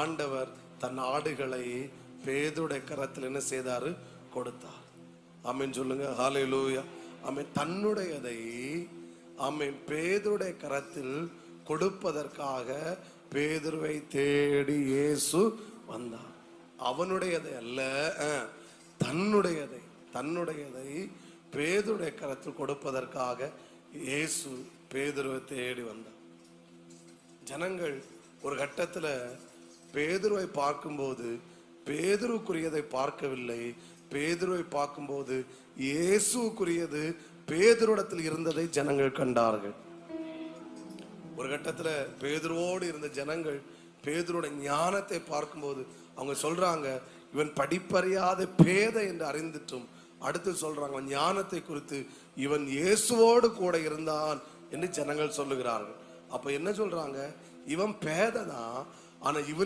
ஆண்டவர் தன் ஆடுகளை பேதுடைய கரத்தில் என்ன செய்தாரு? கொடுத்தார். ஆமென் சொல்லுங்க. ஹல்லேலூயா. ஆமென். தன்னுடையதை ஆமென் பேதுடைய கரத்தில் கொடுப்பதற்காக பேதுருவை தேடி இயேசு வந்தார். அவனுடையதை அல்ல, தன்னுடையதை பேதுடைய கரத்தில் கொடுப்பதற்காக இயேசு பேதுருவை தேடி வந்தார். ஜனங்கள் ஒரு கட்டத்துல பேதுருவை பார்க்கும்போது பேதுருக்குரியதை பார்க்கவில்லை. பேதுருவை பார்க்கும்போது இயேசுக்குரியது பேதுருவிடத்தில் இருந்ததை ஜனங்கள் கண்டார்கள். ஒரு கட்டத்துல பேதுருவோடு இருந்த ஜனங்கள் பேதுருடைய ஞானத்தை பார்க்கும்போது அவங்க சொல்றாங்க, இவன் படிப்பறியாத பேதை என்று அறிந்துட்டும் அடுத்து சொல்றாங்க ஞானத்தை குறித்து இவன் இயேசுவோடு கூட இருந்தான் என்று ஜனங்கள் சொல்லுகிறார்கள். அப்ப என்ன சொல்றாங்க? இவன் பேதைதான், ஆனா இவன்